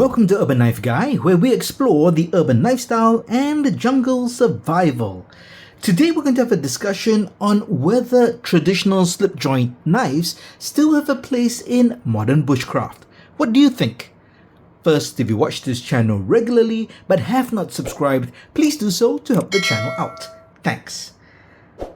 Welcome to Urban Knife Guy, where we explore the urban lifestyle and the jungle survival. Today we're going to have a discussion on whether traditional slip joint knives still have a place in modern bushcraft. What do you think? First, if you watch this channel regularly but have not subscribed, please do so to help the channel out. Thanks.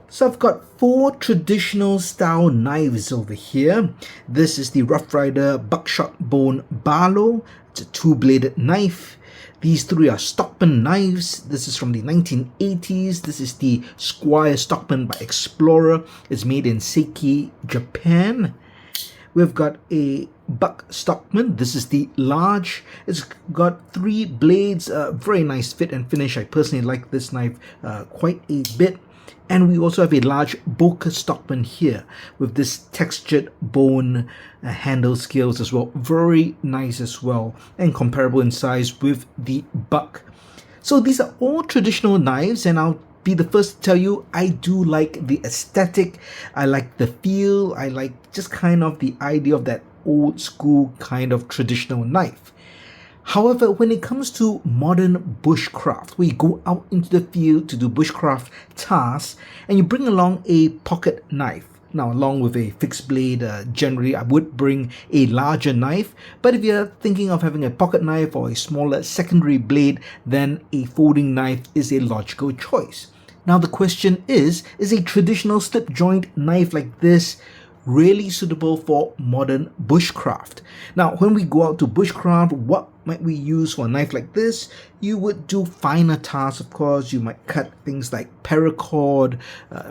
So I've got 4 traditional style knives over here. This is the Rough Rider Buckshot Bone Barlow. It's a 2-bladed knife. These 3 are Stockman knives. This is from the 1980s. This is the Squire Stockman by Explorer. It's made in Seiki, Japan. We've got a Buck Stockman. This is the large. It's got 3 blades. Very nice fit and finish. I personally like this knife quite a bit. And we also have a large Boker Stockman here with this textured bone handle scales as well. Very nice as well and comparable in size with the Buck. So these are all traditional knives, and I'll be the first to tell you I do like the aesthetic. I like the feel. I like just kind of the idea of that old school kind of traditional knife. However, when it comes to modern bushcraft, where you go out into the field to do bushcraft tasks and you bring along a pocket knife. Now, along with a fixed blade, generally I would bring a larger knife, but if you're thinking of having a pocket knife or a smaller secondary blade, then a folding knife is a logical choice. Now, the question is a traditional slip joint knife like this really suitable for modern bushcraft? Now, when we go out to bushcraft, what might we use for a knife like this? You would do finer tasks, of course. You might cut things like paracord,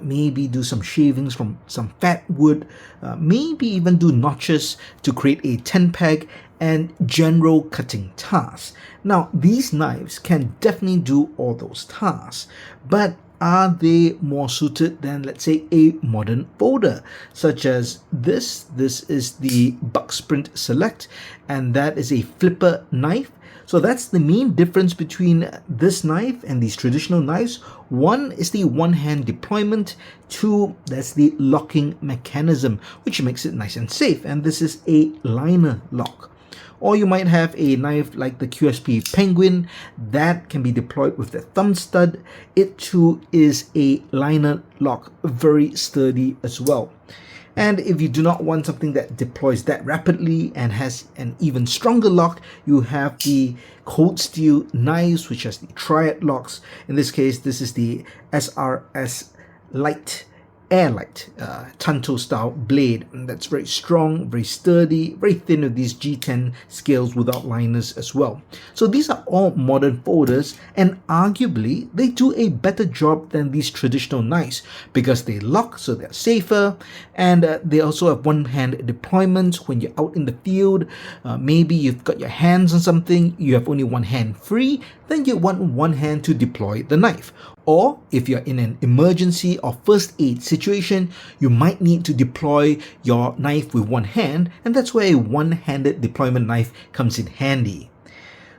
maybe do some shavings from some fat wood, maybe even do notches to create a 10-peg and general cutting tasks. Now, these knives can definitely do all those tasks, but are they more suited than, let's say, a modern folder, such as this? This is the Buck Sprint Select, and that is a flipper knife. So that's the main difference between this knife and these traditional knives. One is the one-hand deployment. 2, that's the locking mechanism, which makes it nice and safe. And this is a liner lock. Or you might have a knife like the QSP Penguin that can be deployed with the thumb stud. It too is a liner lock, very sturdy as well. And if you do not want something that deploys that rapidly and has an even stronger lock, you have the cold steel knives, which has the triad locks. In this case, this is the SRS Light Airlight Tanto style blade, and that's very strong, very sturdy, very thin with these G10 scales without liners as well. So these are all modern folders, and arguably they do a better job than these traditional knives because they lock, so they're safer, and they also have one-hand deployment. When you're out in the field, maybe you've got your hands on something, you have only one hand free, then you want one hand to deploy the knife. Or if you're in an emergency or first aid situation, you might need to deploy your knife with one hand, and that's where a one-handed deployment knife comes in handy.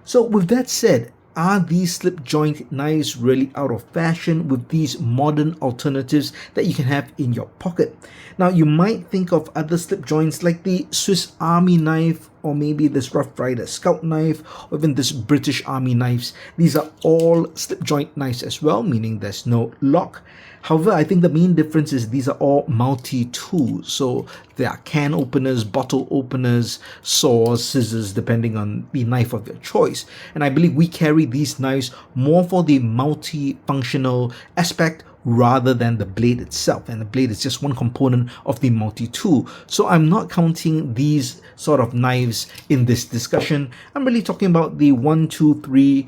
So with that said, are these slip joint knives really out of fashion with these modern alternatives that you can have in your pocket? Now, you might think of other slip joints like the Swiss Army knife, or maybe this Rough Rider Scout knife, or even this British Army knives. These are all slip joint knives as well, meaning there's no lock. However, I think the main difference is these are all multi-tools. So there are can openers, bottle openers, saws, scissors, depending on the knife of your choice. And I believe we carry these knives more for the multi-functional aspect rather than the blade itself, and the blade is just one component of the multi-tool. So I'm not counting these sort of knives in this discussion. I'm really talking about the 1, 2, 3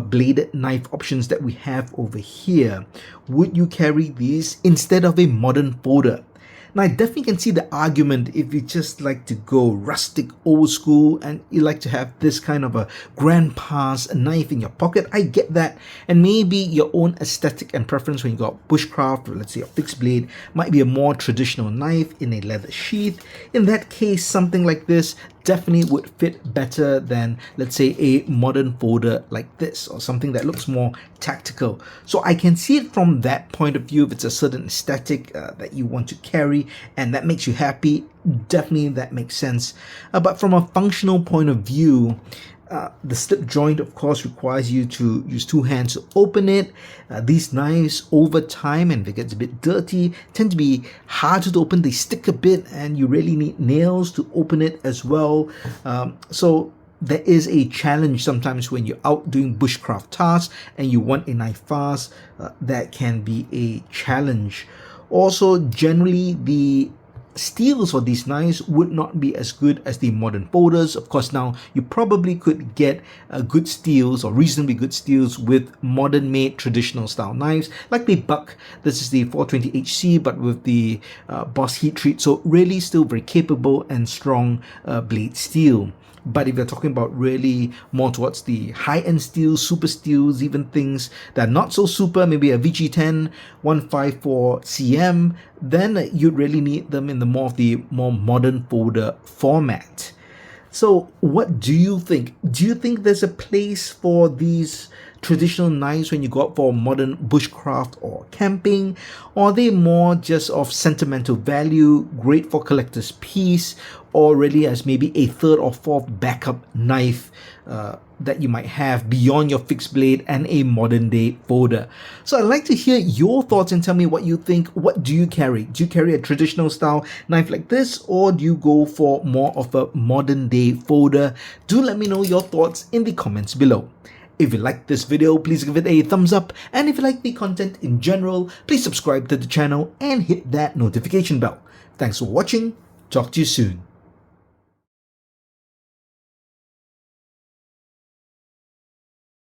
bladed knife options that we have over here. Would you carry these instead of a modern folder? Now, I definitely can see the argument if you just like to go rustic, old school, and you like to have this kind of a grandpa's knife in your pocket. I get that. And maybe your own aesthetic and preference when you go bushcraft, or let's say a fixed blade, might be a more traditional knife in a leather sheath. In that case, something like this definitely would fit better than, let's say, a modern folder like this, or something that looks more tactical. So I can see it from that point of view. If it's a certain aesthetic that you want to carry and that makes you happy, definitely that makes sense. But from a functional point of view, The slip joint, of course, requires you to use two hands to open it. These knives, over time, and if it gets a bit dirty, tend to be harder to open. They stick a bit, and you really need nails to open it as well. So there is a challenge sometimes when you're out doing bushcraft tasks and you want a knife fast. That can be a challenge. Also, generally, the steels for these knives would not be as good as the modern folders. Of course, now you probably could get good steels or reasonably good steels with modern made traditional style knives like the Buck. This is the 420HC but with the Boss heat treat, so really still very capable and strong blade steel. But if you're talking about really more towards the high-end steels, super steels, even things that are not so super, maybe a VG10 154 cm, then you'd really need them in the more modern folder format. So what do you think? Do you think there's a place for these traditional knives when you go out for modern bushcraft or camping? Or are they more just of sentimental value, great for collector's piece, or really as maybe a third or fourth backup knife that you might have beyond your fixed blade and a modern day folder? So I'd like to hear your thoughts and tell me what you think. What do you carry? Do you carry a traditional style knife like this, or do you go for more of a modern day folder? Do let me know your thoughts in the comments below. If you like this video, please give it a thumbs up, and if you like the content in general, please subscribe to the channel and hit that notification bell. Thanks for watching. Talk to you soon.